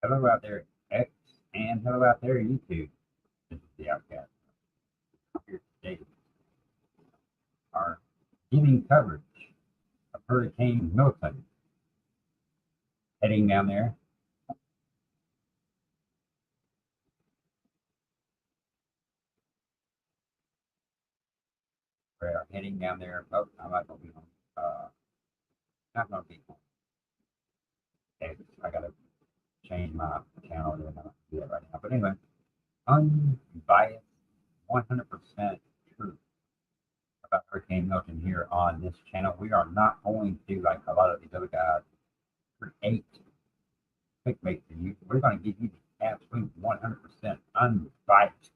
Hello out there, X, and hello out there, YouTube. This is the Outcast. Here today are giving coverage of Hurricane Milton heading down there. We are heading down there. Oh, I'm not going to be on. Not going to be on. X. I got to change my channel. I'm not going to do that right now. But anyway, unbiased, 100% truth about Hurricane Milton here on this channel. We are not going to, like a lot of these other guys, create clickbait for you. We're going to give you the absolute 100% unbiased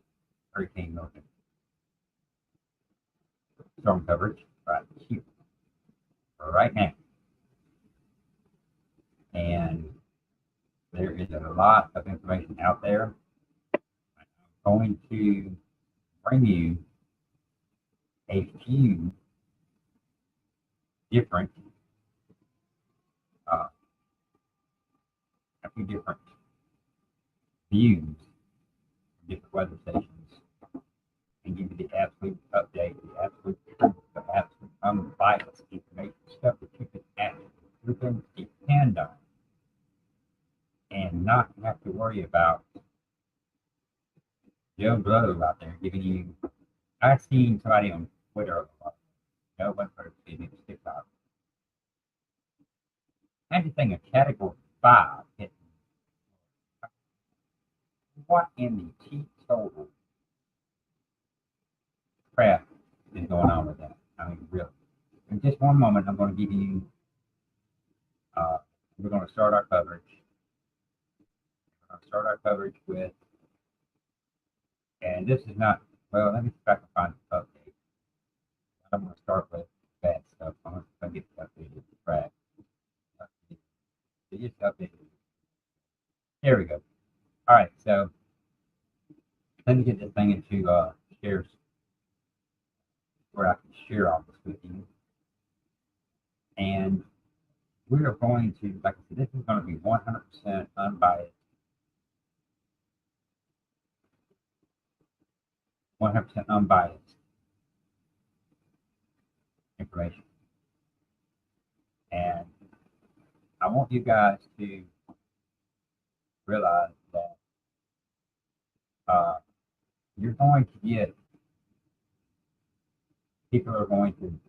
Hurricane Milton storm coverage right here, right now. And there is a lot of information out there. I'm going to bring you a few different views from different weather stations and give you the absolute update, the absolute truth, the absolute unbiased information, stuff that you can depend on and not have to worry about Joe Blow out there giving you. I've seen somebody on Twitter, no one for TikTok. Anything a category 5 hit. What in the teetotal crap is going on with that? I mean, really. In just one moment, I'm going to give you, we're going to start our coverage. We're going to start our coverage with, and this is not, well, let me see if I can find the update. I'm going to start with bad stuff. I'm going to get the updated crap. Just updated. There we go. All right, so let me get this thing into shares where I can share all this with you. And we are going to, like I said, this is going to be 100% unbiased. 100% unbiased information. And I want you guys to realize that you're going to get, people are going to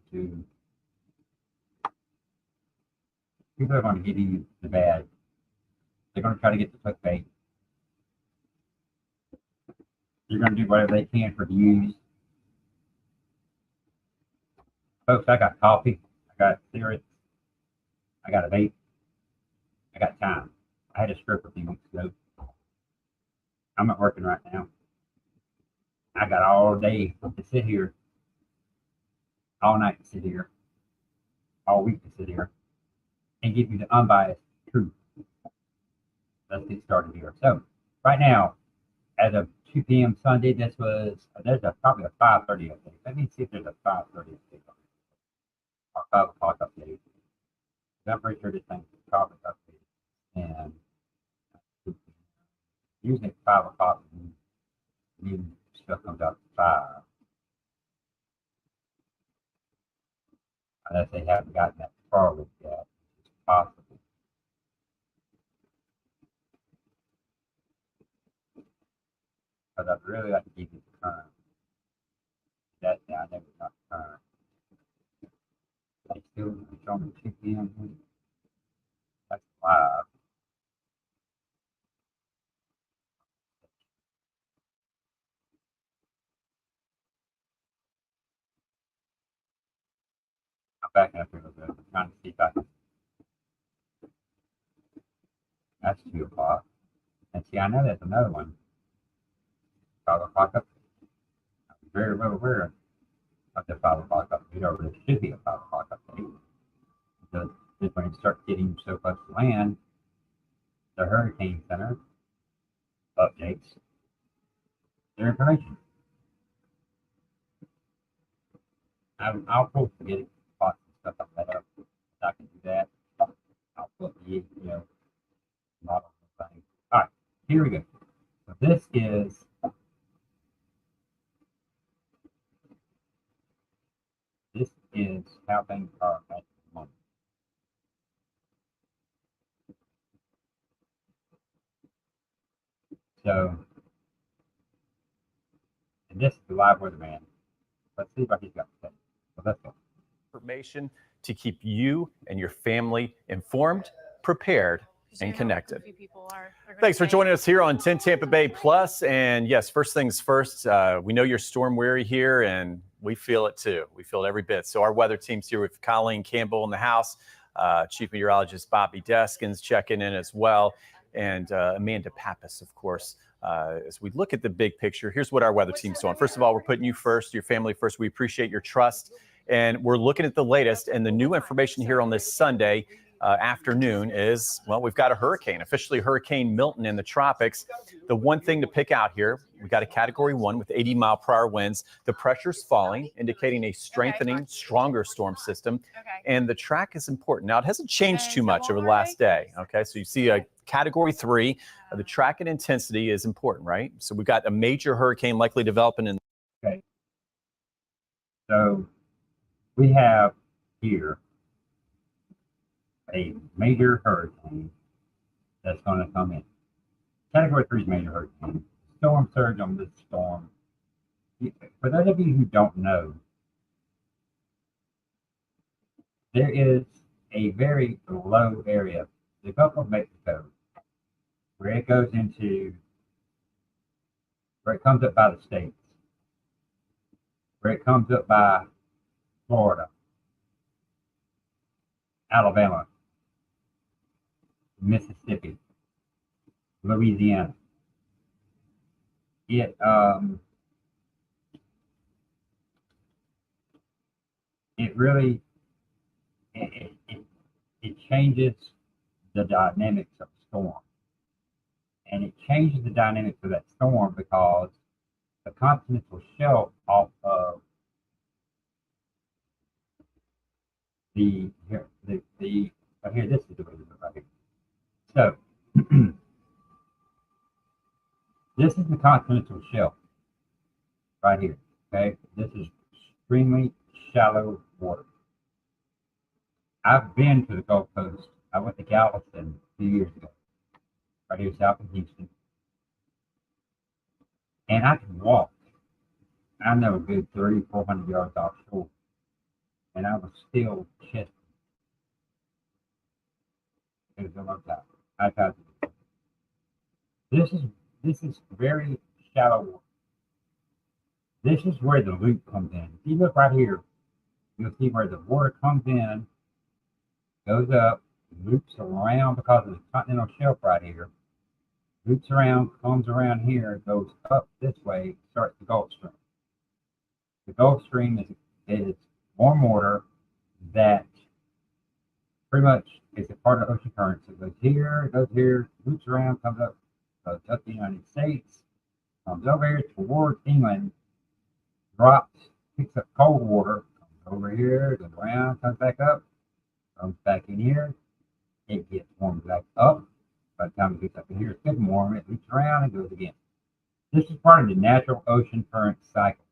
give you the bad. They're going to try to get the clickbait. They're going to do whatever they can for views. Folks, I got coffee. I got cigarettes. I got a vape. I got time. I had a stroke a few weeks ago. I'm not working right now. I got all day to sit here, all night to sit here, all week to sit here, and give you the unbiased truth. Let's get started here. So, right now, as of 2 p.m. Sunday, there's probably a 5:30 update. Let me see if there's a 5:30 update or 5 o'clock update. I'm pretty sure this thing's probably updated. And usually at 5 o'clock, new stuff comes out at 5. Unless they haven't gotten that far with that, it's possible. Because I'd really like to keep it current. That's down there, but not current. They still showing me 2 p.m. That's live. I'm backing up here a little bit. I'm trying to see if I can. That's 2 o'clock. And see, I know there's another one. 5 o'clock up. I'm very well aware of the 5 o'clock update, or it should be a 5 o'clock update. Because when it starts getting so close to land, the Hurricane Center updates their information. I'll probably forget it, spots and stuff like that up. I can do that. I'll put the model thing. All here we go. So this is how things are at the moment. So, and this is the live weatherman. Let's see what he's got to say. So let's go. Information to keep you and your family informed, prepared, and connected. Thanks for joining us here on 10 Tampa Bay Plus. And yes, first things first, we know you're storm weary here, and we feel it too. We feel it every bit. So our weather team's here with Colleen Campbell in the house, Chief Meteorologist Bobby Deskins checking in as well, and Amanda Pappas, of course. As we look at the big picture, here's what our weather team's doing. First of all, we're putting you first, your family first. We appreciate your trust. And we're looking at the latest, and the new information here on this Sunday afternoon is, well, we've got a hurricane, officially Hurricane Milton in the tropics. The one thing to pick out here, we got a Category 1 with 80-mile-per-hour winds. The pressure's falling, indicating a strengthening, stronger storm system. And the track is important. Now, it hasn't changed too much over the last day. Okay, so you see a Category 3. The track and intensity is important, right? So we've got a major hurricane likely developing in. Okay. So we have here a major hurricane that's going to come in. Category 3 is major hurricane. Storm surge on this storm. For those of you who don't know, there is a very low area, the Gulf of Mexico, where it goes into, where it comes up by the states, where it comes up by Florida, Alabama, Mississippi, Louisiana. It really it changes the dynamics of the storm, and it changes the dynamics of that storm because the continental shelf off of here this is the way to look right here. So this is the continental shelf right here. Okay, this is extremely shallow water. I've been to the Gulf Coast. I went to Galveston a few years ago, right here south of Houston, and I can walk. I know a good 300-400 yards offshore, and I was still chesting. It was a long time. I tried to do it. This is very shallow water. This is where the loop comes in. If you look right here, you'll see where the water comes in, goes up, loops around because of the continental shelf right here, loops around, comes around here, goes up this way, starts the Gulf Stream. The Gulf Stream is warm water that pretty much is a part of ocean currents. It goes here, loops around, comes up the United States, comes over here towards England, drops, picks up cold water, comes over here, goes around, comes back up, comes back in here. It gets warmed back up. By the time it gets up in here, it's getting warm. It loops around and goes again. This is part of the natural ocean current cycle.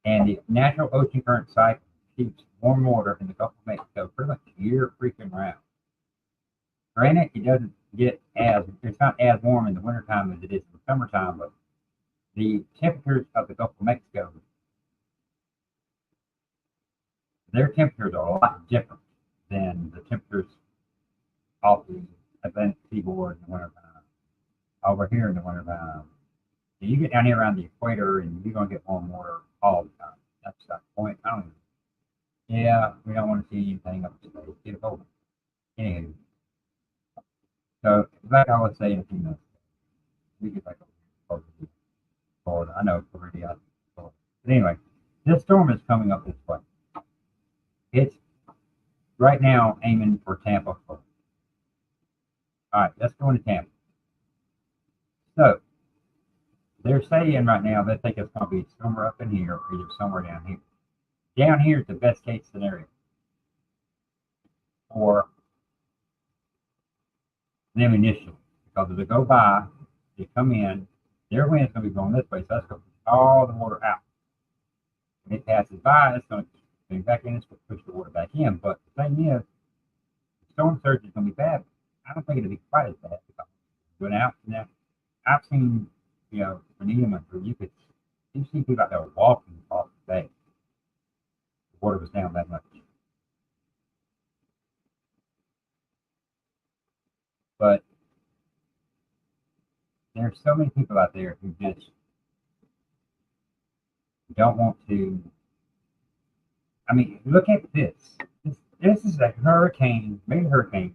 And the natural ocean current cycle keeps warm water in the Gulf of Mexico pretty much year freaking round. Granted, it doesn't get it's not as warm in the wintertime as it is in the summertime, but the temperatures of the Gulf of Mexico, their temperatures are a lot different than the temperatures off the Atlantic seaboard in the wintertime. Over here in the wintertime, you get down here around the equator and you're going to get warm water all the time. That's the point. Yeah, we don't want to see anything up to space. Get it over. Anywho, so like I was saying a few minutes ago, we get back over to Florida. I know it's already out of Florida. But anyway, this storm is coming up this way. It's right now aiming for Tampa, Florida. All right, let's go into Tampa. So they're saying right now they think it's going to be somewhere up in here or either somewhere down here. Down here is the best case scenario for them initially. Because as they go by, they come in, their wind's going to be going this way, so that's going to push all the water out. When it passes by, it's going to bring back in, it's going to push the water back in. But the thing is, the storm surge is going to be bad. I don't think it'll be quite as bad because going out now, I've seen, Renita, you see people out there walking across the bay. The water was down that much. But there's so many people out there who just don't want to. I mean, look at this. This is a hurricane, maybe hurricane,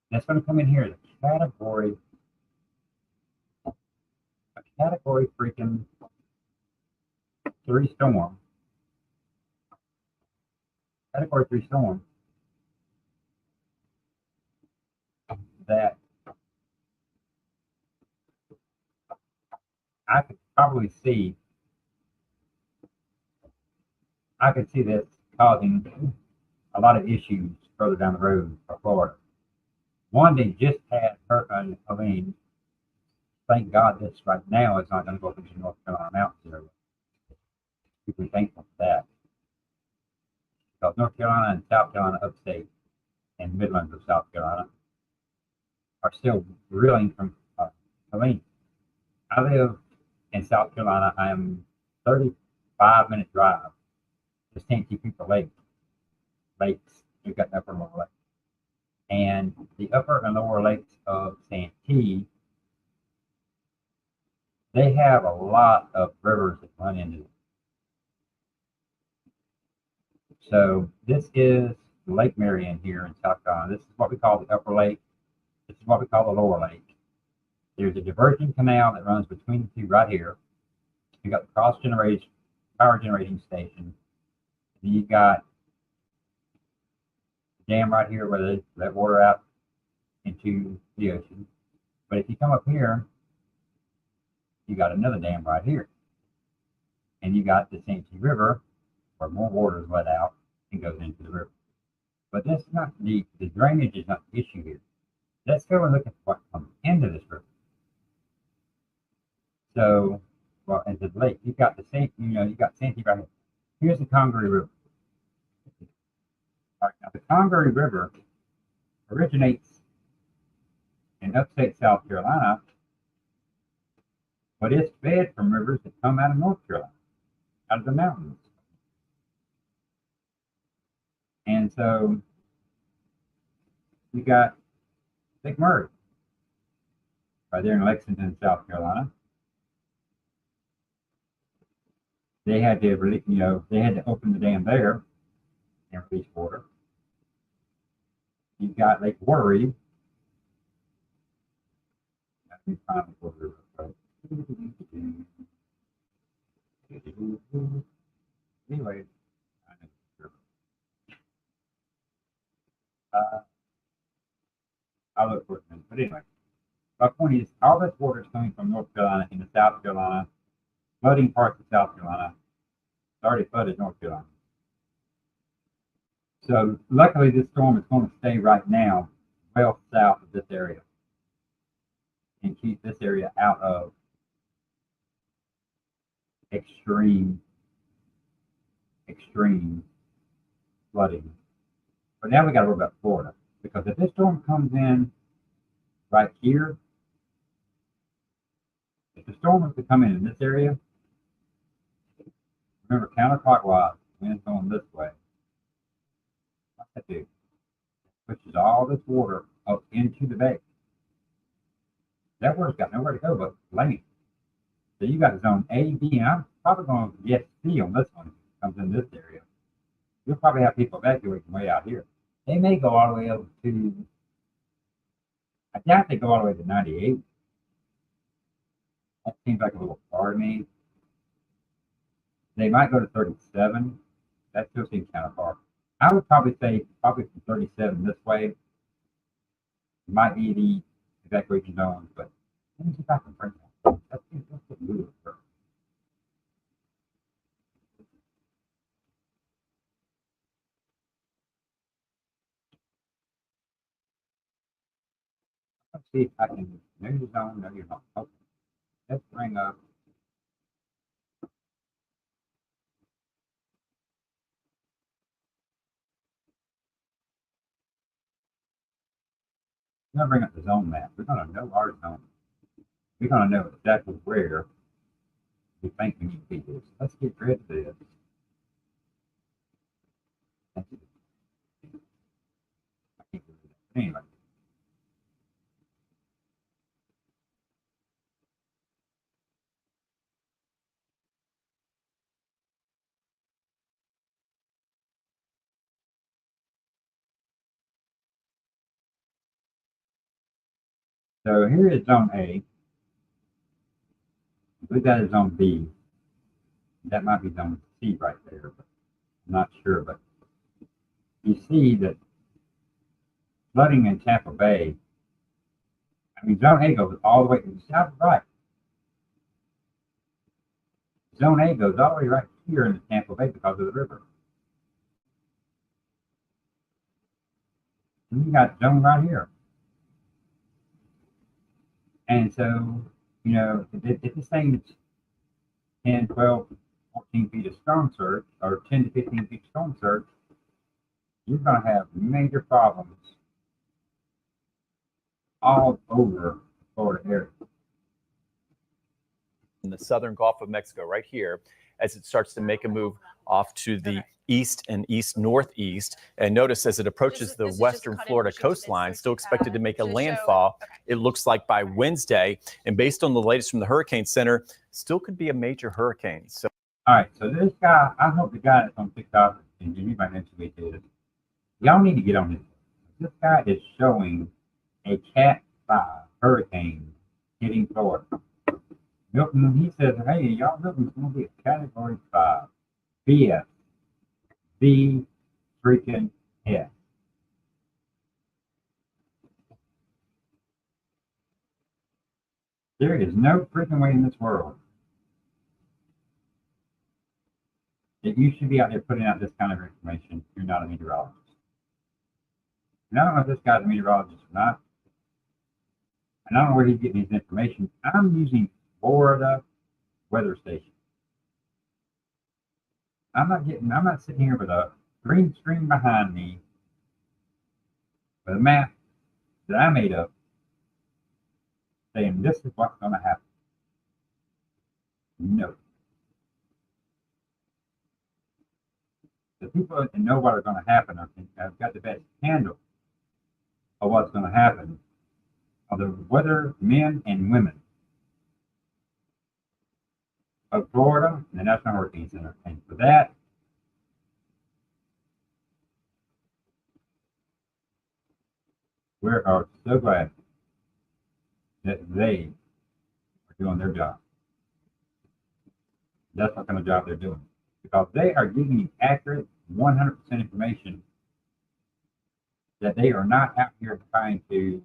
that's going to come in here as a category freaking 3 storm. Category 3 storm that I could probably see. I could see this causing a lot of issues further down the road for Florida. One, they just had Hurricane Helene. Thank God this right now is not going to go into the North Carolina mountains area. People are thankful for that. Because North Carolina and South Carolina upstate and Midlands of South Carolina are still reeling from Helene. I live in South Carolina. I am 35-minute drive to Santee Cooper Lakes. You've got the upper and lower lakes. And the upper and lower lakes of Santee, they have a lot of rivers that run into them. So this is Lake Marion here in South Carolina. This is what we call the upper lake. This is what we call the lower lake. There's a diversion canal that runs between the two right here. You got the power generating station. And you got the dam right here where they let water out into the ocean. But if you come up here, you got another dam right here. And you got the Santee River where more water is let out and goes into the river. But this is not the drainage is not the issue here. Let's go and look at what comes into this river. So, well, into the lake, you've got the Santee, you got Santee right here. Here's the Congaree River. All right, now the Congaree River originates in upstate South Carolina, but it's fed from rivers that come out of North Carolina, out of the mountains. And so you got McMurray right there in Lexington, South Carolina. They had to release, they had to open the dam there and release water. You've got Lake Wateree. Anyway, I'll look for it. But anyway, my point is, all this water is coming from North Carolina into South Carolina, flooding parts of South Carolina. It's already flooded North Carolina. So luckily, this storm is going to stay right now well south of this area and keep this area out of extreme flooding. But now we got to worry about Florida, because if this storm comes in right here, if the storm was to come in this area, remember counterclockwise, wind's going this way. What's that do? It pushes all this water up into the bay. That water's got nowhere to go but land. So you got zone A, B, and I'm probably going to get C on this one. If it comes in this area, you'll probably have people evacuating way out here. They may go all the way up to, I doubt they go all the way to 98. That seems like a little far to me. They might go to 37. That still seems kind of far. I would probably say from 37 this way might be the evacuation zones, but let me see if I can print that. That's a move. Let's see if I can know your zone, know your home. Okay. Let's bring up. We're going to bring up the zone map. We're going to know our zone. We're going to know exactly where we think we need to be this. Let's get rid of this. I can't get rid of that. Anyway. So here is zone A. We got a zone B. That might be zone C right there, but I'm not sure. But you see that flooding in Tampa Bay, I mean, zone A goes all the way to the south right. Zone A goes all the way right here in the Tampa Bay because of the river. And you got zone right here. And so, you know, if this thing is 10, 12, 14 feet of storm surge, or 10 to 15 feet of storm surge, you're going to have major problems all over the Florida area. In the southern Gulf of Mexico, right here, as it starts to make a move off to the east and east-northeast. And notice as it approaches the western Florida coastline, still expected to make a landfall, it looks like by Wednesday. And based on the latest from the Hurricane Center, still could be a major hurricane. So, all right, so this guy, I hope the guy that's on TikTok and anybody next week is, y'all need to get on this. This guy is showing a Cat 5 hurricane hitting Florida. Milton, he says, hey, y'all, Milton's going to be a Category 5. BS. The freaking S. There is no freaking way in this world that you should be out there putting out this kind of information if you're not a meteorologist. And I don't know if this guy's a meteorologist or not. And I don't know where he's getting his information. I'm using Florida weather station. I'm not sitting here with a green screen behind me with a map that I made up saying this is what's going to happen. No. The people that know what are going to happen have got the best handle of what's going to happen are the weather men and women of Florida and the National Hurricane Center. And for that, we are so glad that they are doing their job. That's what kind of job they're doing. Because they are giving you accurate, 100% information that they are not out here trying to,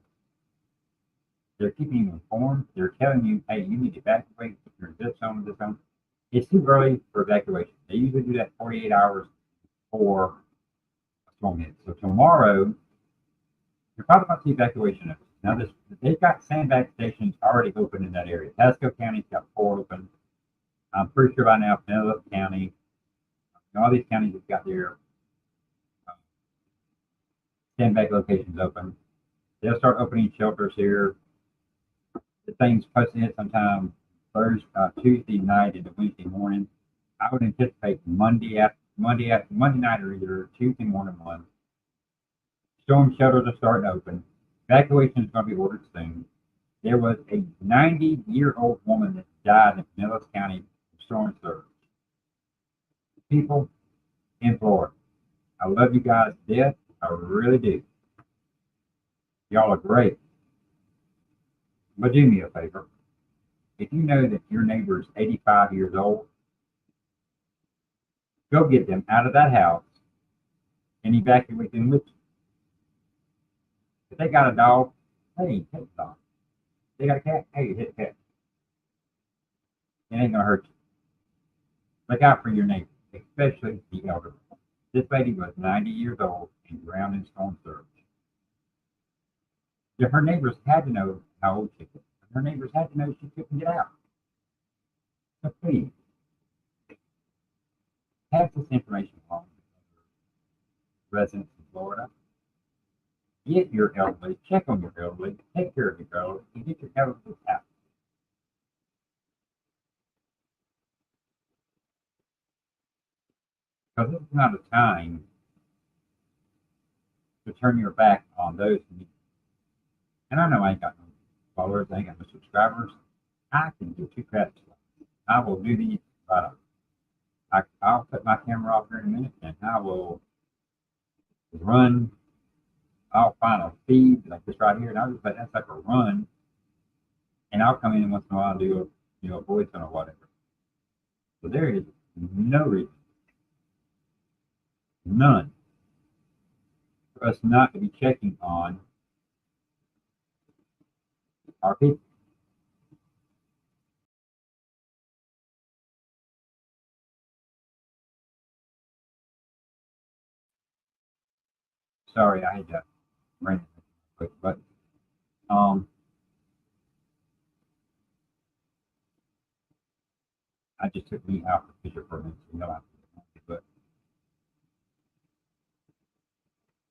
they're keeping you informed. They're telling you, hey, you need to evacuate. You're in this zone, this zone. It's too early for evacuation. They usually do that 48 hours before a storm hits. So tomorrow, you're probably about to see evacuation notice. Now, they've got sandbag stations already open in that area. Pasco County's got 4 open. I'm pretty sure by now, Pinellas County, all these counties have got their sandbag locations open. They'll start opening shelters here. The thing's supposed to hit sometime Tuesday night into Wednesday morning. I would anticipate Monday night or either Tuesday morning one. Storm shelters are starting to open. Evacuation is going to be ordered soon. There was a 90-year-old woman that died in Pinellas County from storm surge. People in Florida, I love you guys to death. I really do. Y'all are great. But do me a favor. If you know that your neighbor is 85 years old, go get them out of that house and evacuate them with you. If they got a dog, hey, hit the dog. If they got a cat, hey, hit the cat. It ain't gonna hurt you. Look out for your neighbor, especially the elderly. This lady was 90 years old and drowned in storm surge. Her neighbors had to know how old she was. Her neighbors had to know she couldn't get out. So please, pass this information along to residents in Florida. Get your elderly, check on your elderly, take care of your elderly, and get your elderly out. Because this is not a time to turn your back on those who need. And I know I ain't got no followers, I ain't got no subscribers. I can do 2 craps. I will do these. I'll put my camera off here in a minute, and I will run. I'll find a feed like this right here, and I'll just let that sucker run. And I'll come in once in a while and do a voice on or whatever. So there is no reason, none, for us not to be checking on our people. Sorry, I had to bring it quick, but I just took me out the picture for a minute, so you know how to do it, but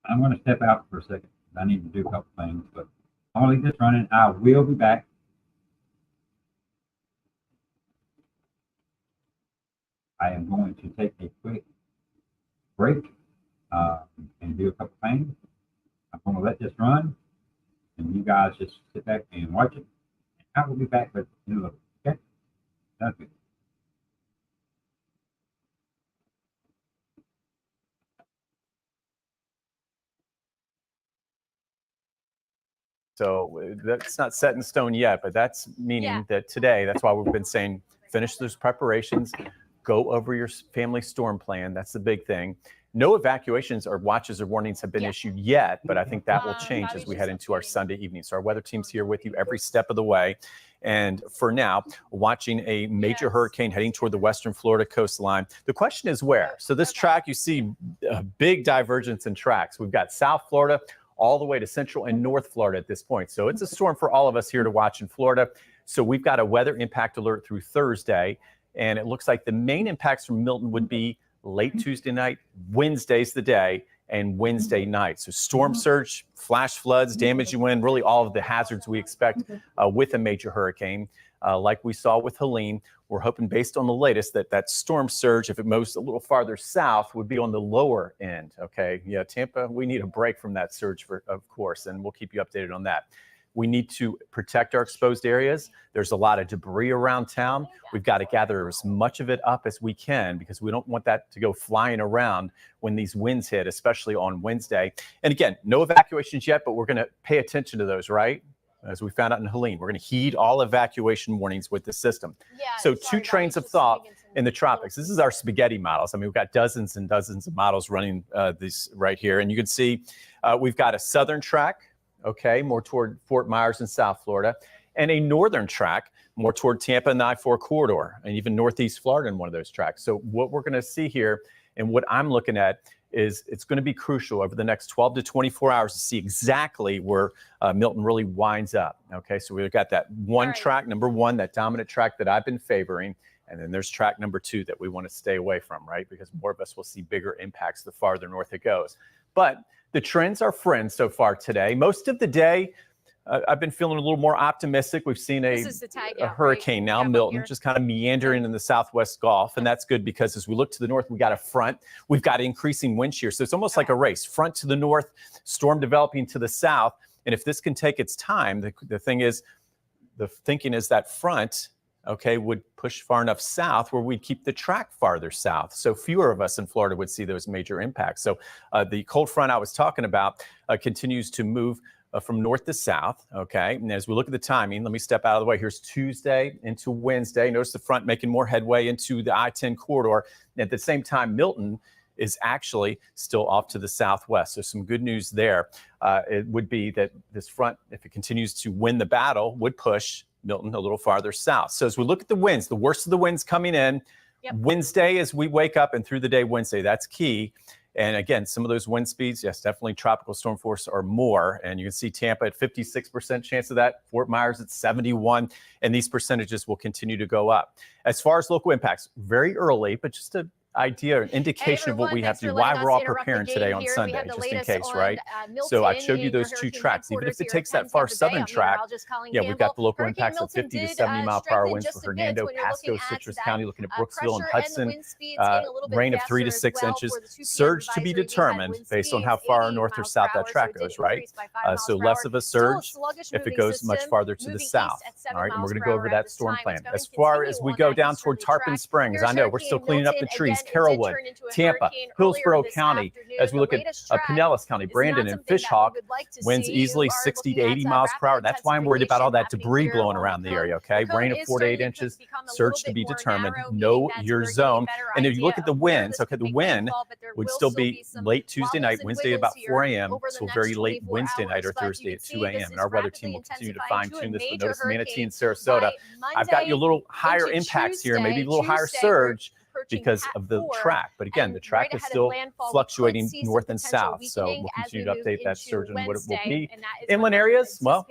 I'm going to step out for a second. I need to do a couple things, but I'm going to leave this running. I will be back. I am going to take a quick break and do a couple things. I'm going to let this run, and you guys just sit back and watch it. I will be back with you. Okay? That's good. So that's not set in stone yet, but that's meaning that today, that's why we've been saying, finish those preparations, go over your family storm plan. That's the big thing. No evacuations or watches or warnings have been issued yet, but I think that will change as we head into our Sunday evening. So our weather team's here with you every step of the way. And for now, watching a major hurricane heading toward the western Florida coastline. The question is where? So this track, you see a big divergence in tracks. We've got South Florida all the way to Central and North Florida at this point. So it's a storm for all of us here to watch in Florida. So we've got a weather impact alert through Thursday. And it looks like the main impacts from Milton would be late Tuesday night, Wednesday's the day, and Wednesday night. So storm surge, flash floods, damage wind, really all of the hazards we expect with a major hurricane. Like we saw with Helene, we're hoping based on the latest that storm surge, if it moves a little farther south, would be on the lower end. Okay, yeah, Tampa, we need a break from that surge, of course, and we'll keep you updated on that. We need to protect our exposed areas. There's a lot of debris around town. We've got to gather as much of it up as we can because we don't want that to go flying around when these winds hit, especially on Wednesday. And again, no evacuations yet, but we're going to pay attention to those, right? As we found out in Helene, we're going to heed all evacuation warnings with the system. So 2 trains of thought in the tropics. This is our spaghetti models. I mean, we've got dozens and dozens of models running these right here. And you can see we've got a southern track, okay, more toward Fort Myers in South Florida, and a northern track more toward Tampa and the I-4 corridor, and even Northeast Florida in one of those tracks. So what we're going to see here and what I'm looking at is it's going to be crucial over the next 12 to 24 hours to see exactly where Milton really winds up. Okay, so we've got that one track, number one, that dominant track that I've been favoring. And then there's track number 2 that we want to stay away from, right? Because more of us will see bigger impacts the farther north it goes. But the trends are friends so far today. Most of the day, I've been feeling a little more optimistic. We've seen a hurricane now, Milton, just kind of meandering in the southwest Gulf. And that's good because as we look to the north, we got a front. We've got increasing wind shear. So it's almost like a race. Front to the north, storm developing to the south. And if this can take its time, the thing is, the thinking is that front, okay, would push far enough south where we'd keep the track farther south. So fewer of us in Florida would see those major impacts. So the cold front I was talking about continues to move from north to south, okay? And as we look at the timing, let me step out of the way. Here's Tuesday into Wednesday. Notice the front making more headway into the I-10 corridor. And at the same time, Milton is actually still off to the southwest. So some good news there. It would be that this front, if it continues to win the battle, would push Milton a little farther south. So as we look at the winds, the worst of the winds coming in Wednesday as we wake up and through the day Wednesday, that's key. And again, some of those wind speeds, yes, definitely tropical storm force or more. And you can see Tampa at 56% chance of that, Fort Myers at 71, and these percentages will continue to go up. As far as local impacts, very early, but just an idea, an indication of what we have to do, why we're all preparing today on Sunday, just in case, right? So I showed you those two tracks. Even if it takes that far southern track, yeah, we've got the local impacts of 50 to 70 mile per hour winds for Hernando, Pasco, Citrus County, looking at Brooksville and Hudson. Rain of 3 to 6 inches. Surge to be determined based on how far north or south that track goes, right? So less of a surge if it goes much farther to the south. All right, and we're going to go over that storm plan. As far as we go down toward Tarpon Springs, I know we're still cleaning up the trees. Carrollwood, Tampa, Hillsborough County, as we look at Pinellas County, Brandon, and Fishhawk, winds easily 60 to 80 miles per hour. That's why I'm worried about all that debris blowing around the area, okay? Rain of 4 to 8 inches, surge to be determined, know your zone. And if you look at the winds, okay, the wind would still be late Tuesday night, Wednesday about 4 a.m., so very late Wednesday night or Thursday at 2 a.m. And our weather team will continue to fine-tune this. But notice Manatee and Sarasota, I've got you a little higher impacts here, maybe a little higher surge, because of the track. But again, the track is still fluctuating north and south. So we'll continue to update that surge and what it will be. Inland areas, well,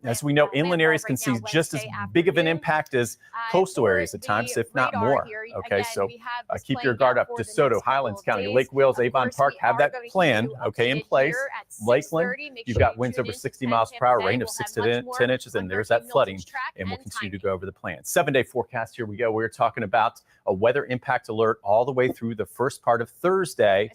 as we know, inland areas can see just as big of an impact as coastal areas at times, if not more. Okay, so keep your guard up. DeSoto, Highlands County, Lake Wales, Avon Park, have that plan, okay, in place. Lakeland, you've got winds over 60 miles per hour, rain of 6 to 10 inches, and there's that flooding. And we'll continue to go over the plan. 7-day forecast, here we go. We're talking about a weather impact alert all the way through the first part of Thursday,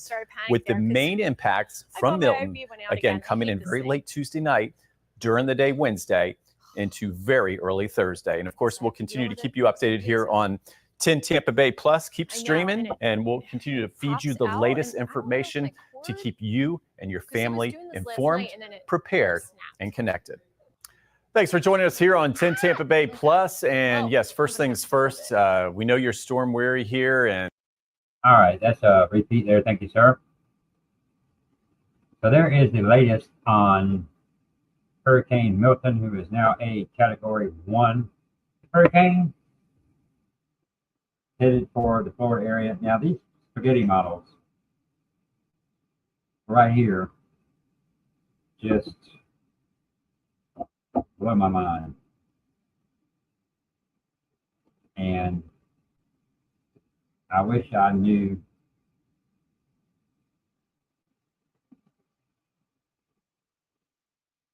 with the main impacts from Milton, again, coming in very late Tuesday night, during the day Wednesday, into very early Thursday. And of course, we'll continue to keep you updated here on 10 Tampa Bay Plus. Keep streaming, and we'll continue to feed you the latest information to keep you and your family informed, prepared, and connected. Thanks for joining us here on 10 Tampa Bay Plus. And yes, first things first, we know you're storm weary here. And all right, that's a repeat there. Thank you, sir. So there is the latest on Hurricane Milton, who is now a Category 1 hurricane, headed for the Florida area. Now, these spaghetti models right here just blow my mind. And I wish I knew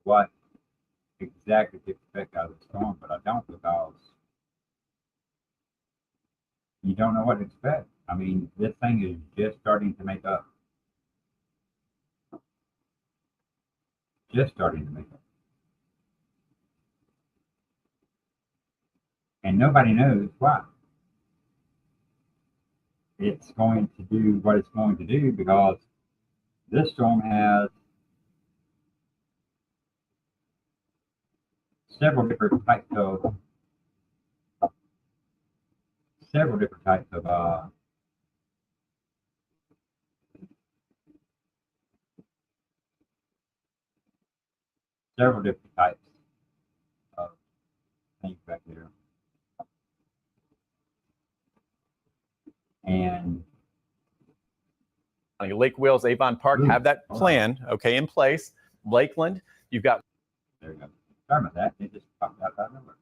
what exactly to expect out of the storm, but I don't, because you don't know what to expect. I mean, this thing is just starting to make up. Just starting to make up. And nobody knows why it's going to do what it's going to do, because this storm has several different types of things back there. And Lake Wales, Avon Park, have that plan, okay, in place. Lakeland, you've got. There you go. Sorry about that. It just popped out that number.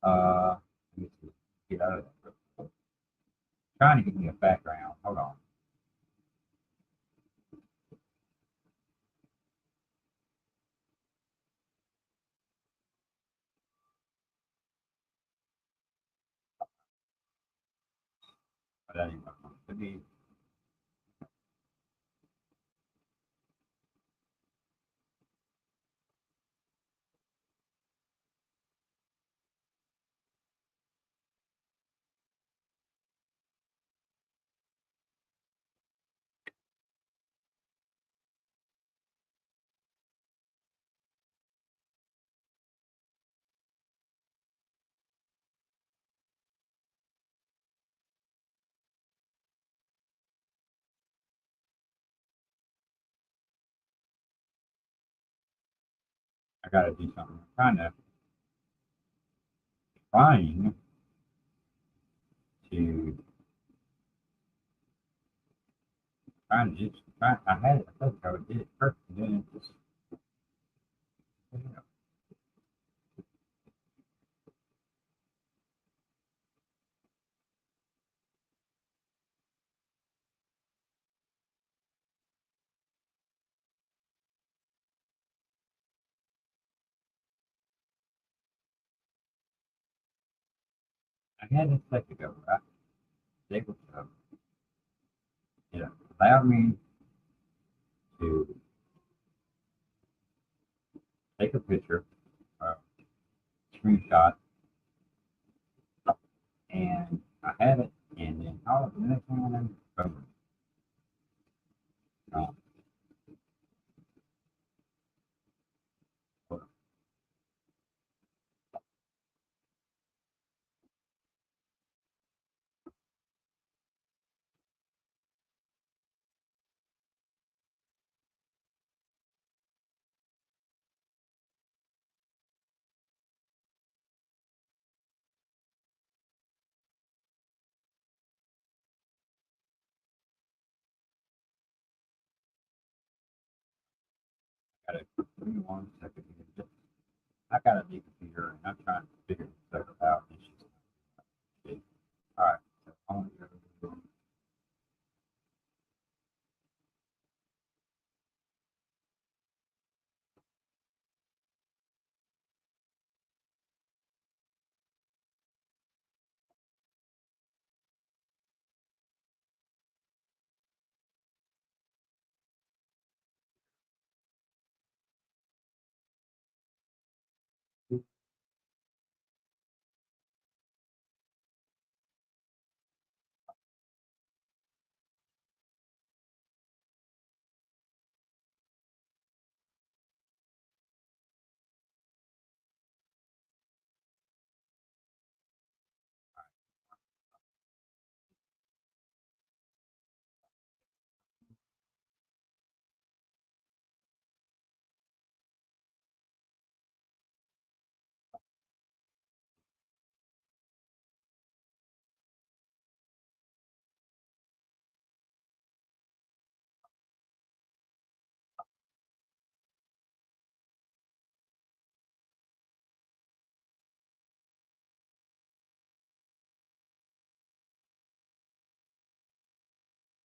Let me see. Get out of that. Trying to give me a background. Hold on. But anyway, let me. I gotta do something. I'm trying to trying to just try. I had it. I thought I did it perfect. And then it just, you know, I had it a second ago, right? They were, it allowed me to take a picture, screenshot, and I had it, and then all of the next one, boom. Um, got it. Give me 1 second. I got a new computer, and I'm trying to figure this stuff out. It's just, all right. So on your,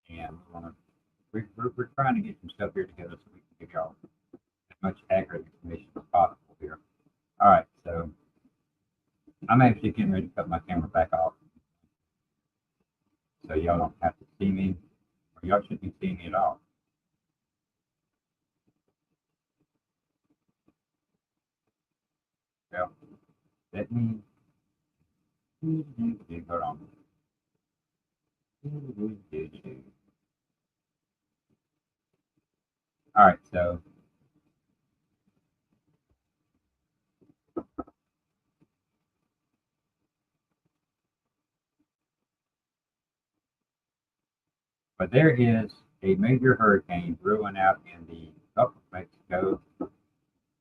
and we're trying to get some stuff here together so we can give y'all as much accurate information as possible here. All right, so I'm actually getting ready to cut my camera back off, so y'all don't have to see me, or y'all shouldn't be seeing me at all. Well, let me hold on. All right, so but there is a major hurricane brewing out in the Gulf of Mexico.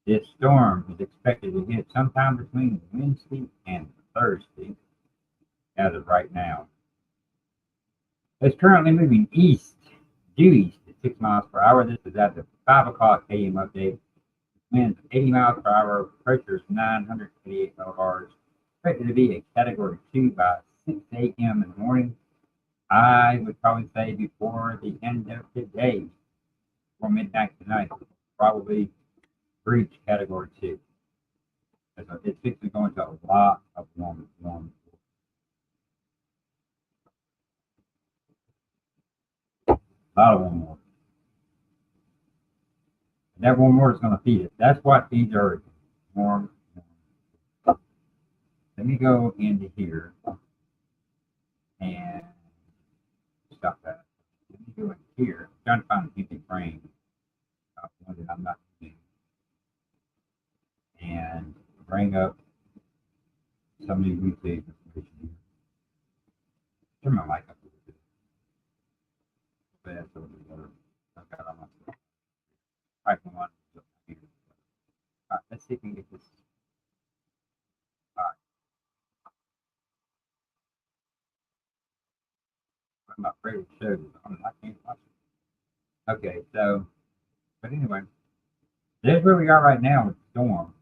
This storm is expected to hit sometime between Wednesday and Thursday, as of right now. It's currently moving east, due east at 6 miles per hour. This is at the 5 o'clock a.m. update. Winds 80 miles per hour, pressure is 988 millibars. Expected to be a category 2 by 6 a.m. in the morning. I would probably say before the end of the day, or midnight tonight, probably breach category 2. It's fixing to go into a lot of warm. A lot of warm water. And that warm water is going to feed it. That's what feeds Earth. Warm. Let me go into here and stop that. Let me go in here. I'm trying to find an empty frame. One that I'm not using. And bring up some of the replay information here. Turn my mic up a little bit. That's a little bit better. I've got on my iPhone on. All right, let's see if we can get this. All right. I'm afraid to show this. I can't watch it. anyway, there's where we are right now with the storm.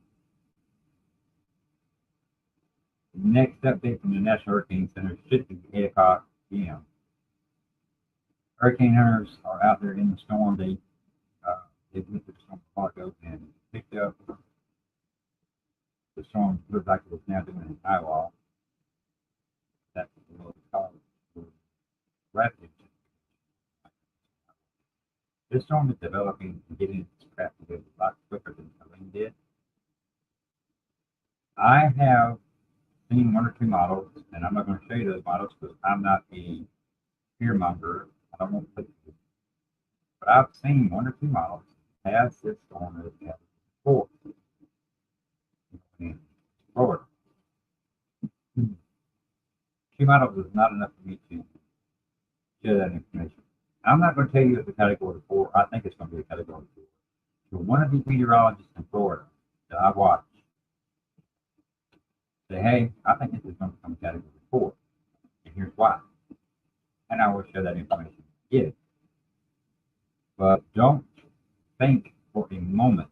Next update from the National Hurricane Center should be 8 o'clock p.m. Hurricane hunters are out there in the storm. They went to the storm ago and picked up the storm. Looks like it was now doing in Iowa. That's what we call it. Rapid. This storm is developing and getting its crap together a lot quicker than Helene did. I have seen 1 or 2 models, and I'm not going to show you those models because I'm not a fear monger. I don't want to put it. But I've seen 1 or 2 models as this storm has had before in Florida. 2 models is not enough for me to share that information. I'm not going to tell you it's a category 4. I think it's going to be a category 4. So one of these meteorologists in Florida that I watch say, hey, I think this is going to become a category 4. And here's why. And I will share that information. Get it. But don't think for a moment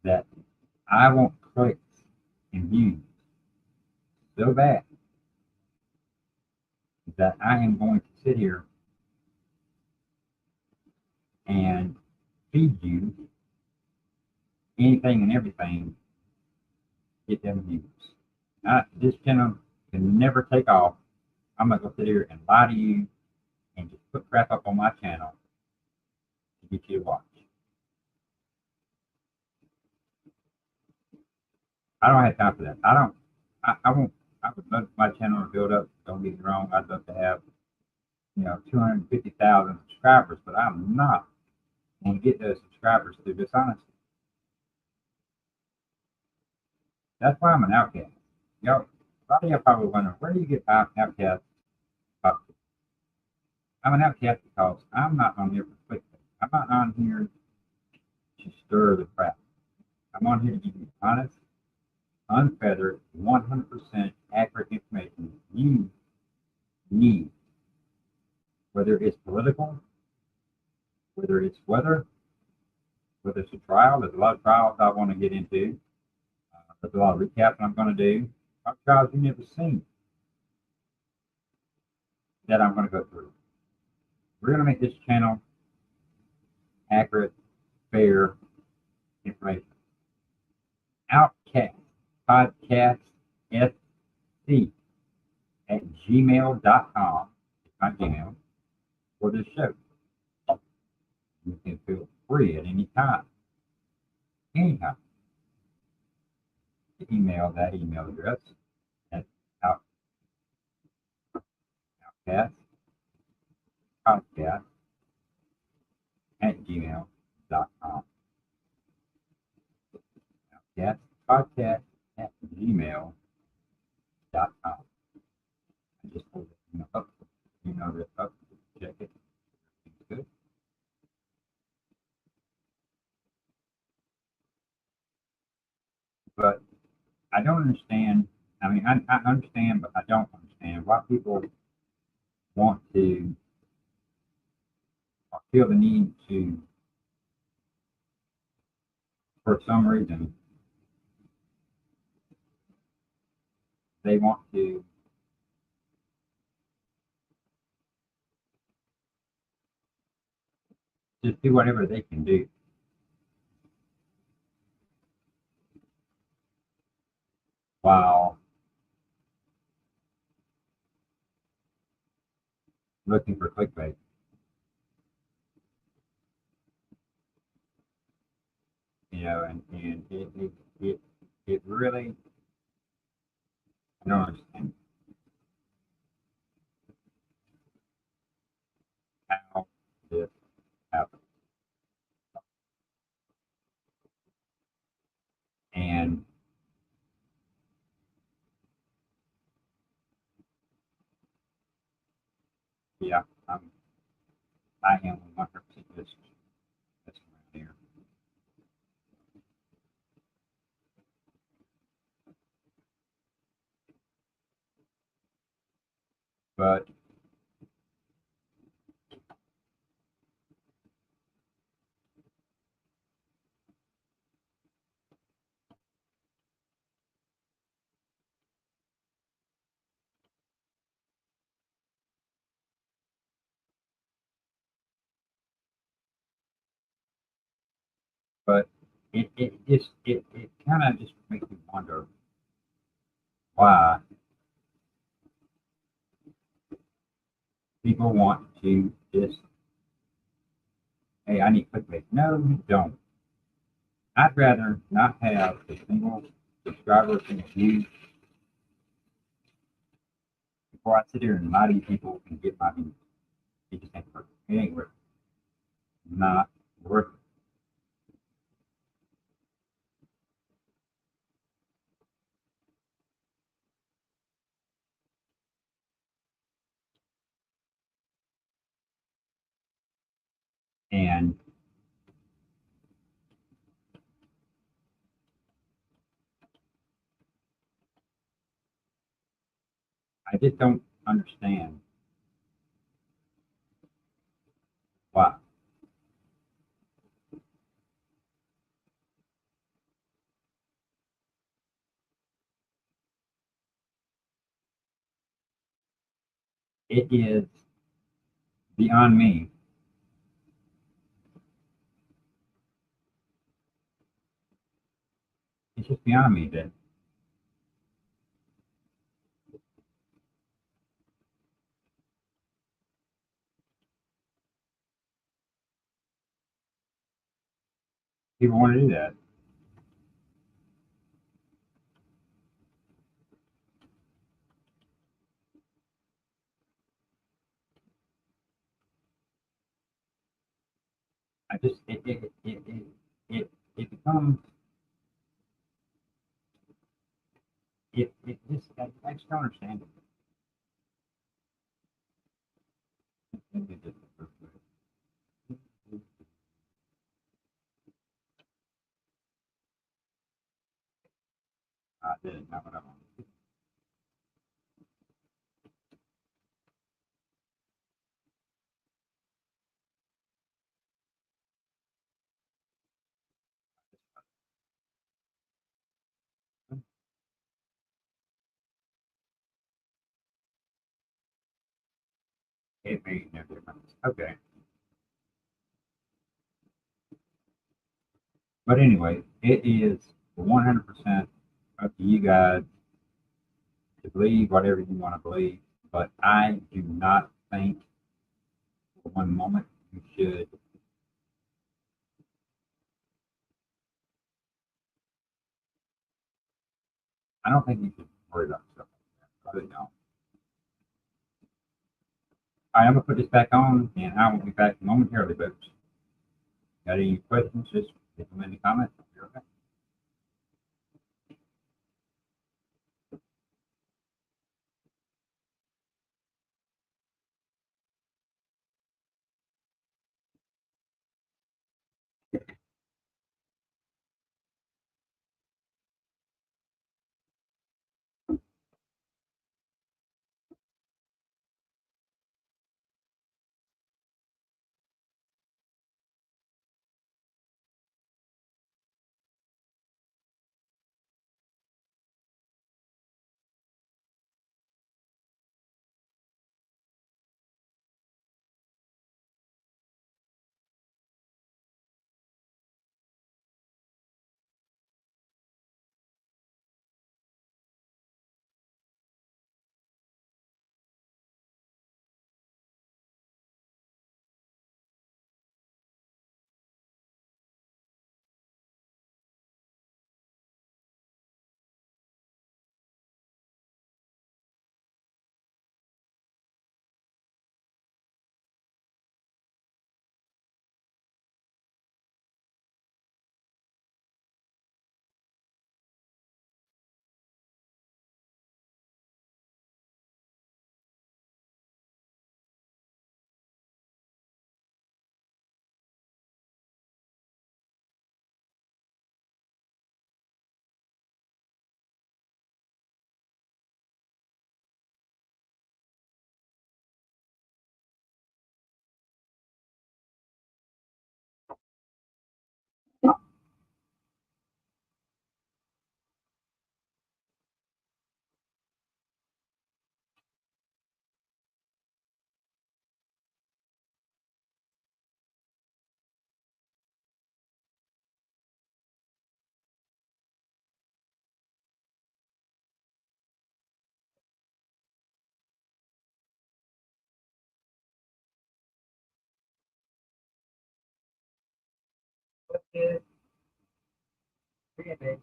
that I want clicks and views so bad that I am going to sit here and feed you anything and everything, get them views. This channel can never take off. I'm not going to sit here and lie to you and just put crap up on my channel to get you to watch. I don't have time for that. I would love my channel to build up. Don't get me wrong. I'd love to have, 250,000 subscribers, but I'm not going to get those subscribers through dishonesty. That's why I'm an outcast. A lot of you probably wonder, where do you get outcast? I'm an outcast because I'm not on here for clickbait. I'm not on here to stir the crap. I'm on here to give you honest, unfeathered, 100% accurate information you need. Whether it's political, whether it's weather, whether it's a trial. There's a lot of trials I want to get into. There's a lot of recaps I'm going to do. Trials you've never seen that I'm going to go through. We're going to make this channel accurate, fair information. Outcast Podcast SC at gmail.com. It's my Gmail for this show. You can feel free at any time. Anytime. To email that email address at outcast podcast at gmail.com. Outcast podcast at gmail.com. I just pulled it up. That up. Check it. Everything's good. But I don't understand. I mean, I understand, but I don't understand why people want to or feel the need to, for some reason, they want to just do whatever they can do. While looking for clickbait. And it really, I don't understand how this happens. And yeah, I am 100% this around here. But But it kind of just makes me wonder why people want to just, hey, I need clickbait. No, you don't. I'd rather not have a single subscriber, single view, before I sit here and lie to you people and get my views. It just ain't worth it. It ain't worth it. Not worth it. And I just don't understand why. It is beyond me. It's just beyond me that people want to do that. I just it becomes it just I just don't understand it. I did not what I wanted. It made no difference. Okay. But anyway, it is 100% up to you guys to believe whatever you want to believe. But I do not think for one moment you should. I don't think you should worry about stuff like that. I really don't. All right, I'm going to put this back on and I will be back momentarily, folks. Got any questions? Just leave them in the comments. Okay. ahead, babe.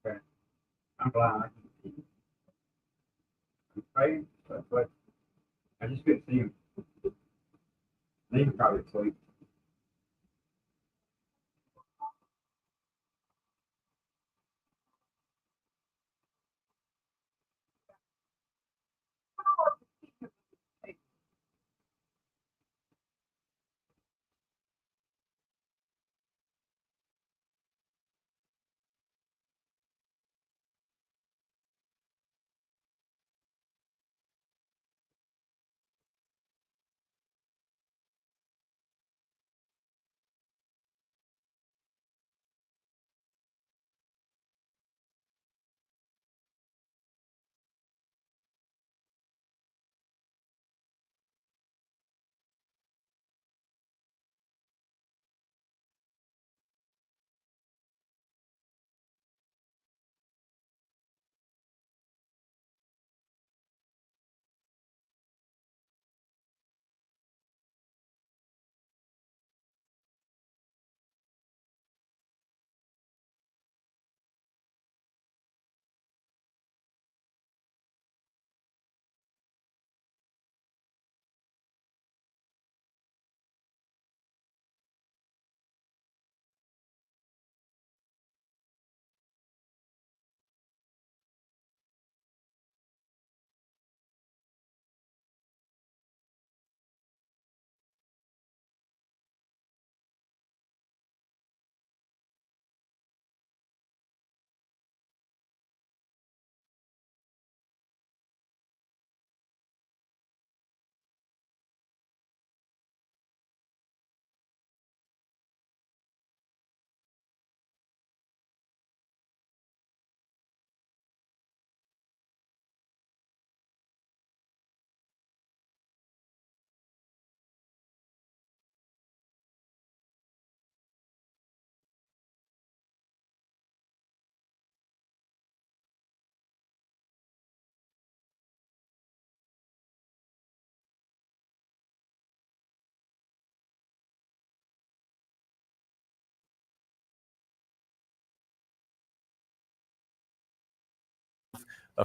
Okay. I'm blind. I can see. I'm afraid, but I just couldn't see him. He was probably asleep.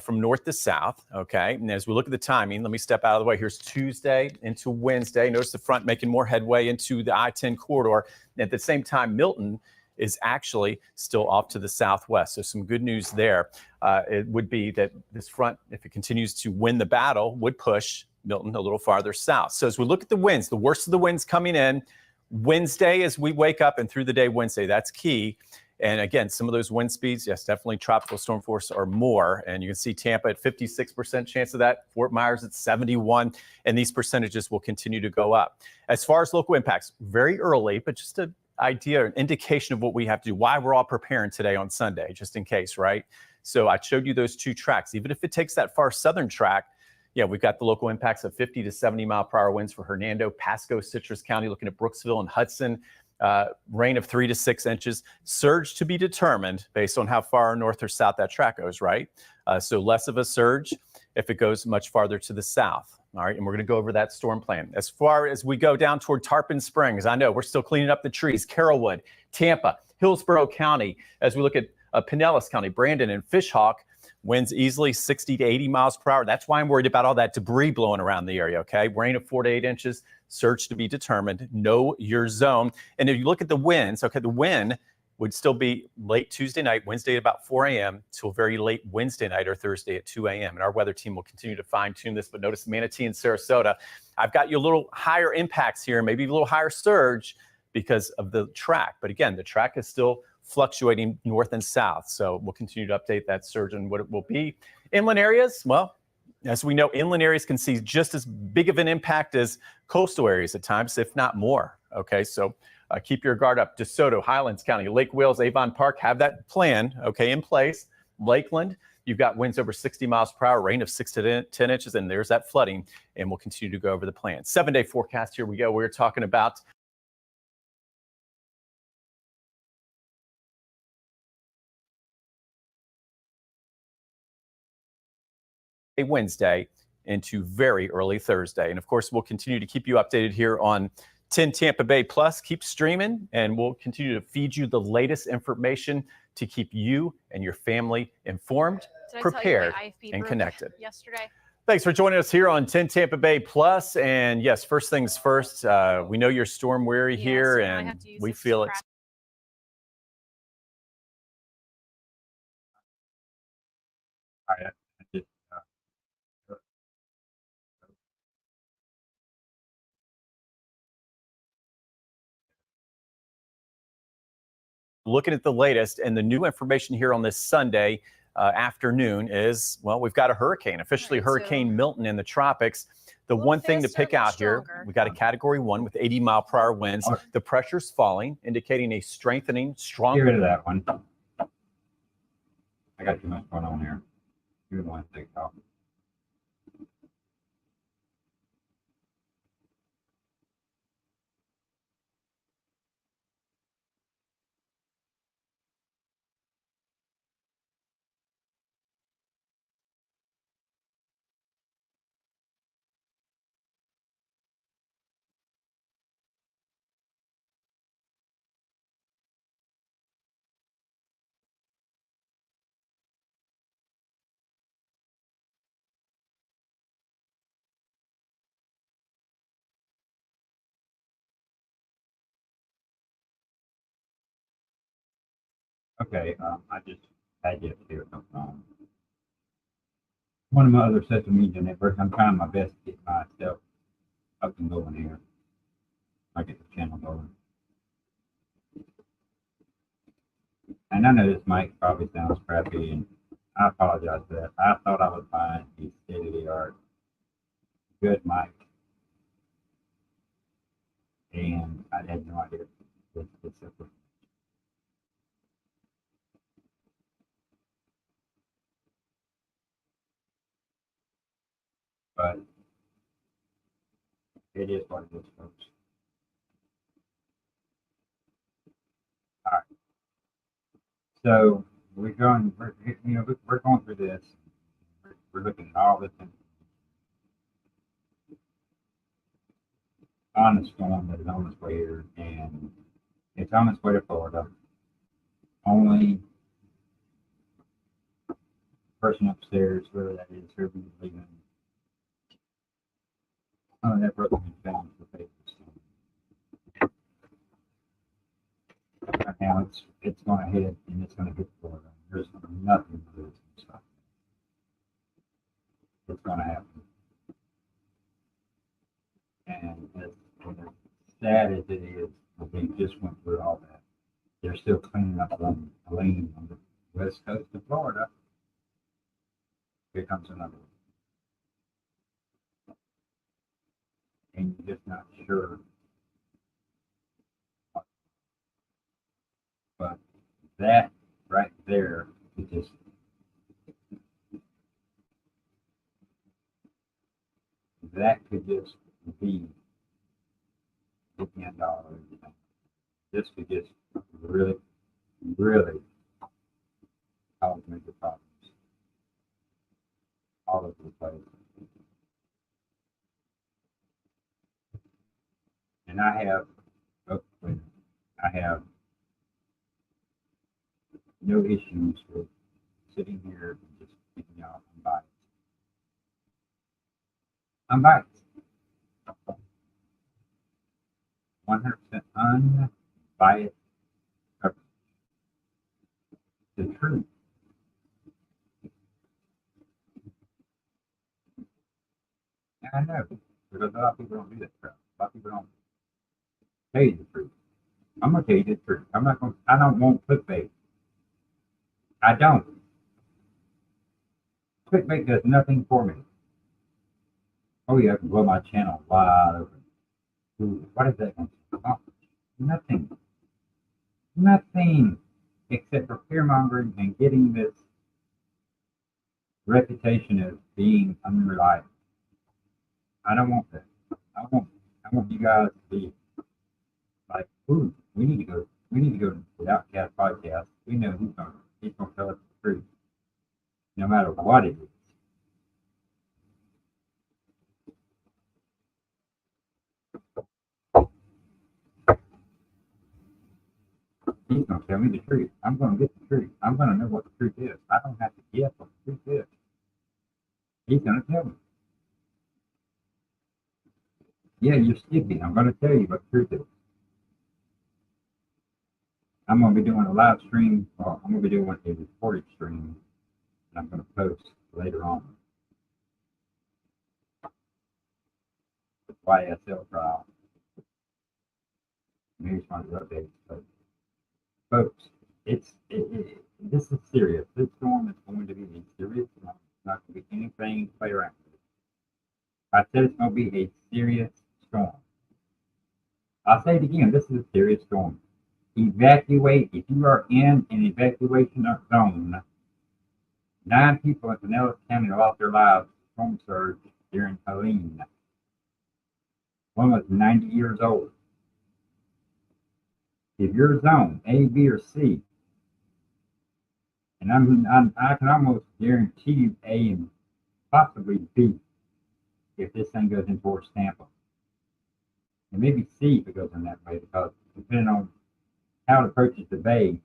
From north to south, okay? And as we look at the timing, let me step out of the way. Here's Tuesday into Wednesday. Notice the front making more headway into the I-10 corridor. And at the same time, Milton is actually still off to the southwest. So some good news there. It would be that this front, if it continues to win the battle, would push Milton a little farther south. So as we look at the winds, the worst of the winds coming in Wednesday as we wake up and through the day Wednesday, that's key. And again, some of those wind speeds, yes, definitely tropical storm force or more. And you can see Tampa at 56% chance of that, Fort Myers at 71, and these percentages will continue to go up. As far as local impacts, very early, but just an idea, an indication of what we have to do, why we're all preparing today on Sunday, just in case, right? So I showed you those two tracks. Even if it takes that far southern track, yeah, we've got the local impacts of 50 to 70 mile per hour winds for Hernando, Pasco, Citrus County, looking at Brooksville and Hudson. Rain of 3 to 6 inches, surge to be determined based on how far north or south that track goes, right? So less of a surge if it goes much farther to the south. All right, and we're going to go over that storm plan. As far as we go down toward Tarpon Springs, I know we're still cleaning up the trees, Carrollwood, Tampa, Hillsborough County. As we look at Pinellas County, Brandon, and Fishhawk, winds easily 60 to 80 miles per hour. That's why I'm worried about all that debris blowing around the area, okay? Rain of 4 to 8 inches, surge to be determined. Know your zone. And if you look at the winds, okay, the wind would still be late Tuesday night, Wednesday at about 4 a.m. till very late Wednesday night or Thursday at 2 a.m. And our weather team will continue to fine-tune this. But notice Manatee and Sarasota, I've got you a little higher impacts here, maybe a little higher surge because of the track. But again, the track is still fluctuating north and south. So we'll continue to update that surge and what it will be. Inland areas, well, as we know, inland areas can see just as big of an impact as coastal areas at times, if not more. Okay, so keep your guard up. DeSoto, Highlands County, Lake Wales, Avon Park, have that plan, okay, in place. Lakeland, you've got winds over 60 miles per hour, rain of 6 to 10 inches, and there's that flooding. And we'll continue to go over the plan. 7-day forecast, here we go. We're talking about Wednesday into very early Thursday. And of course, we'll continue to keep you updated here on 10 Tampa Bay Plus. Keep streaming, and we'll continue to feed you the latest information to keep you and your family informed, prepared, and connected. Yesterday. Thanks for joining us here on 10 Tampa Bay Plus. And yes, first things first, we know you're storm weary here, and we feel it. All right, I just, looking at the latest, and the new information here on this Sunday afternoon is, well, we've got a hurricane, officially Hurricane Milton in the tropics. The one thing to pick out here, we got a Category 1 with 80-mile-per-hour winds. The pressure's falling, indicating a strengthening, strong. get rid of that one. I got too much going on here. You would want to take off. Okay, I just had you here. One of my other social media networks. I'm trying my best to get myself up and going here. I get the channel going. And I know this mic probably sounds crappy, and I apologize for that. I thought I was buying a state-of-the-art good mic, and I had no idea what it's for. But it is what it is, folks. All right. So we're going through this. We're looking at all this on the storm that is on its way here, and it's on its way to Florida. Only person upstairs, whoever that is, whoever is leaving. That person been found for papers. Right now it's going to hit and it's going to hit Florida. There's nothing to do stuff. It's going to happen. And as sad as it is, they just went through all that. They're still cleaning up the lane on the west coast of Florida. Here comes another one. And you're just not sure. But that right there is just that could just be the end all of everything. This could just really, really cause major problems all over the place. And I have no issues with sitting here and just giving y'all unbiased. Unbiased. 100% unbiased coverage. The truth. And I know, because a lot of people don't do that stuff. A lot of people don't tell you the truth. I'm gonna tell you the truth. I don't want clickbait. I don't. Clickbait does nothing for me. Oh yeah, I can blow my channel wide open. Ooh, what is that going to accomplish? Nothing. Nothing except for fear mongering and getting this reputation of being unreliable. I don't want that. I want you guys to be like, ooh, we need to go to the Outcast podcast. We know he's gonna tell us the truth, no matter what it is. He's going to tell me the truth. I'm going to get the truth. I'm going to know what the truth is. I don't have to guess what the truth is. He's going to tell me. Yeah, you're skipping. I'm going to tell you what the truth is. I'm going to be doing a live stream, or I'm going to be doing a recorded stream, and I'm going to post later on. The YSL trial. Maybe it's one of the updates, but folks, this is serious. This storm is going to be a serious storm. It's not going to be anything to play around with. I said it's going to be a serious storm. I'll say it again. This is a serious storm. Evacuate. If you are in an evacuation zone, 9 people in Pinellas County lost their lives from storm surge during Helene. One was 90 years old. If you're zone A, B, or C, and I can almost guarantee you A and possibly B if this thing goes in towards Tampa. And maybe C if it goes in that way, because depending on how it approaches the bay,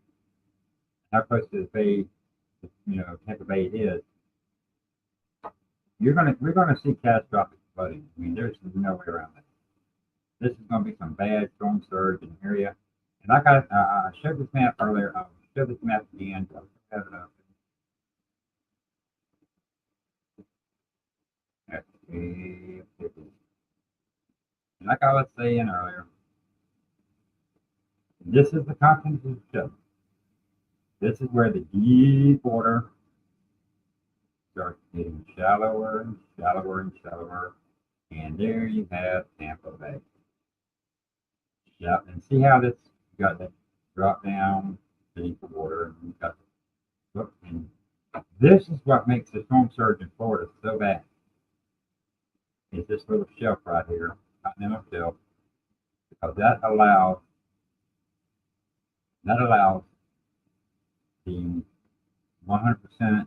how close to the bay, Tampa Bay it is, we're gonna see catastrophic flooding. I mean, there's no way around it. This is gonna be some bad storm surge in the area. And I showed this map earlier. I'll show this map again. I'll have it up. And like I was saying earlier, this is the content of the show. This is where the deep water starts getting shallower and shallower and shallower. And there you have Tampa Bay. Yeah, and see how this got that drop down deep water, and got the, and this is what makes the storm surge in Florida so bad. Is this little shelf right here, continental shelf, because that allows the 100%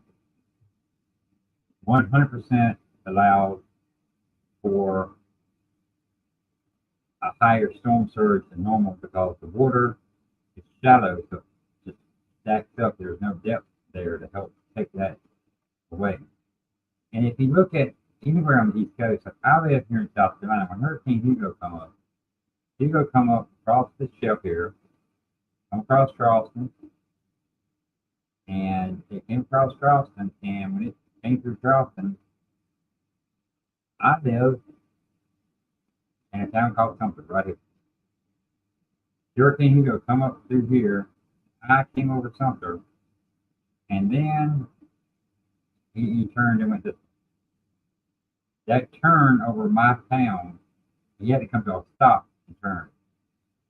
allows for a higher storm surge than normal, because the water is shallow, so it just stacks up. There's no depth there to help take that away. And if you look at anywhere on the East Coast, like I live here in South Carolina, when Hurricane Hugo come up across this shelf here, come across Charleston, and it came across Charleston, and when it came through Charleston, I live in a town called Comfort, right here. Hurricane Hugo come up through here, I came over Sumter, and then he turned and went this way. That turn over my town, he had to come to a stop and turn.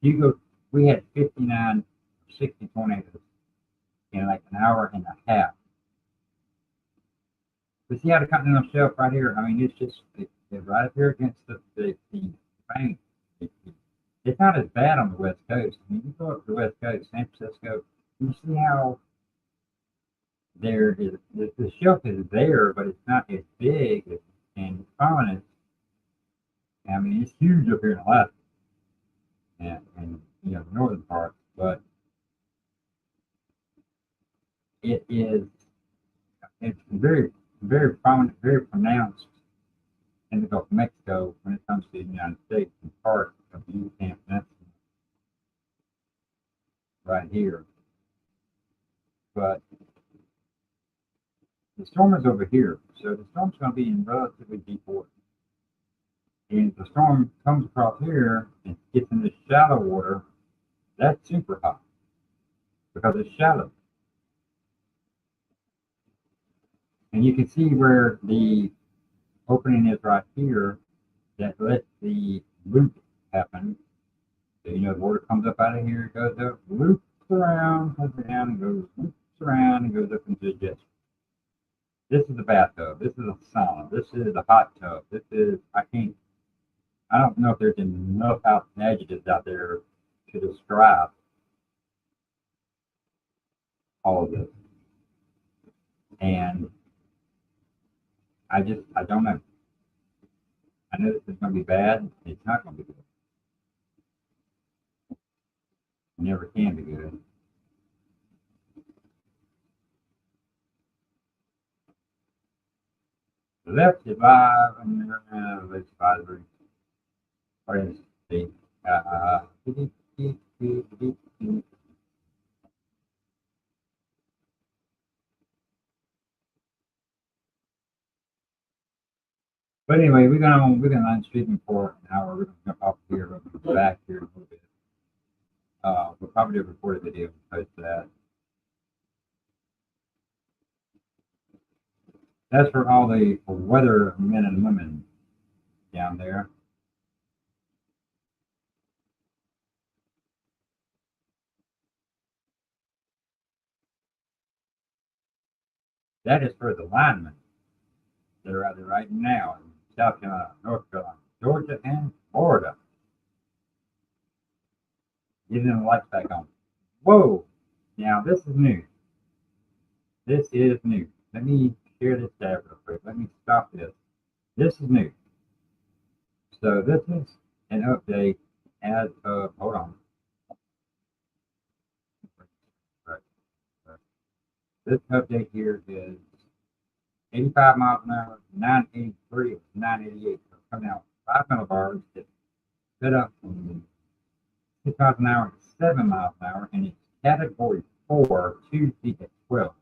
Hugo, we had 59 or 60 tornadoes in like an hour and a half. But see how the continental shelf right here, I mean, it's right up here against the bank. It's not as bad on the West Coast. I mean, you go up to the West Coast, San Francisco, you see how there is, the shelf is there, but it's not as big and prominent. I mean, it's huge up here in Alaska and the northern part, but it's very, very prominent, very pronounced in the Gulf of Mexico when it comes to the United States and part of the Yucatan Peninsula right here. But the storm is over here, so the storm's going to be in relatively deep water. And if the storm comes across here and gets in this shallow water, that's super hot because it's shallow. And you can see where the opening is right here that lets the loop happen. So, the water comes up out of here, goes up, loops around, comes down, and goes, loops around, and goes up into the jet. This is a bathtub. This is a sauna. This is a hot tub. This is, I don't know if there's enough adjectives out there to describe all of this. And I don't know. I know this is going to be bad. It's not going to be good. It never can be good. left is live and let's advisory. Or is the but anyway, we're gonna line streaming for an hour. We're gonna jump off here, we're gonna go back here in a little bit. We'll probably record a video and post that. That's for all the weather men and women down there. That is for the linemen that are out there right now in South Carolina, North Carolina, Georgia, and Florida. Getting the lights back on. Whoa! Now this is new. This is new. Let me share this tab real quick. Let me stop this. This is new. So this is an update as of, hold on. This update here is 85 miles an hour, 983, 988. So coming out 5 millibars, it's set up from 6 miles an hour to 7 miles an hour, and it's category 4, 2 feet at 12.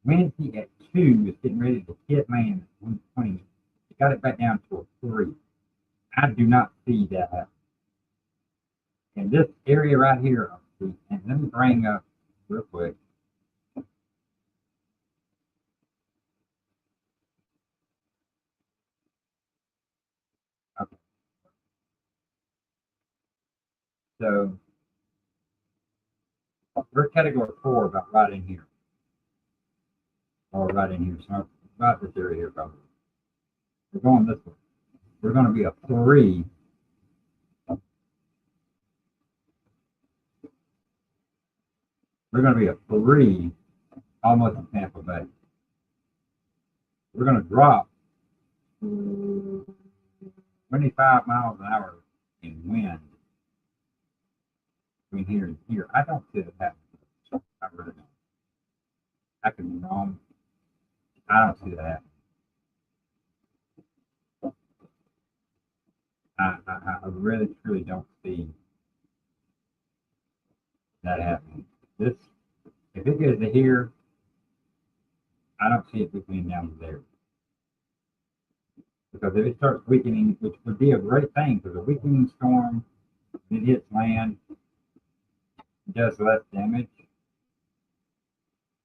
Wind feet at 2 is getting ready to hit Maine at 120. It got it back down to a 3. I do not see that. In this area right here, and let me bring up real quick. Okay. So we're category 4 about right in here. Or right in here. So about this area here probably. We're going this way. We're going to be a 3. We're going to be a 3 almost in Tampa Bay. We're going to drop 25 miles an hour in wind between here and here. I don't see it happening. I really don't. I could be wrong. I don't see that. I really, truly don't see that happening. This, if it goes to here, I don't see it weakening down to there. Because if it starts weakening, which would be a great thing, because a weakening storm, when it hits land, it does less damage.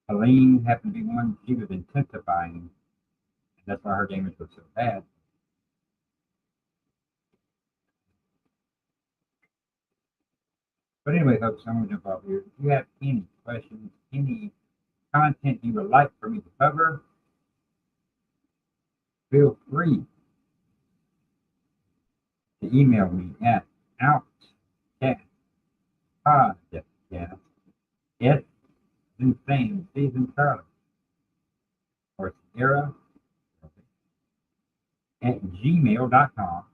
Helene happened to be one, she was intensifying, and that's why her damage was so bad. But anyway, folks, I'm going to jump off here. If you have any questions, any content you would like for me to cover, feel free to email me at outcastpodcast, S in Sam, Stephen Charlie, or Sierra at gmail.com.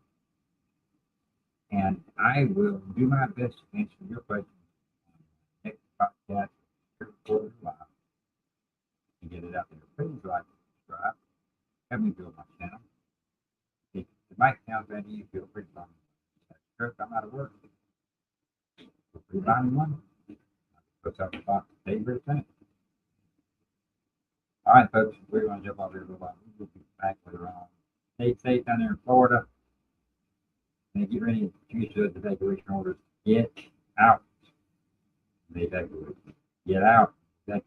And I will do my best to answer your questions on the next podcast recorded live and get it out there. Please like and subscribe. Help me build my channel. If the mic sounds bad to you, feel free to find me. I'm out of work. Feel free to find me one. Puts up the box favorite thing. All right, folks, we're going to jump off here a little while. We'll be back later on. Stay safe down there in Florida. And get ready to issue those evacuation orders. Get out. The evacuation. Get out. Get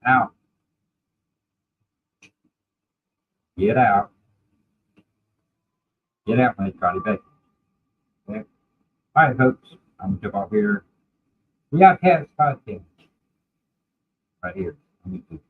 out. Get out. Get out when they try to evacuate. Okay? All right, folks. I'm going to jump off here. We got Cats Podcast right here on YouTube.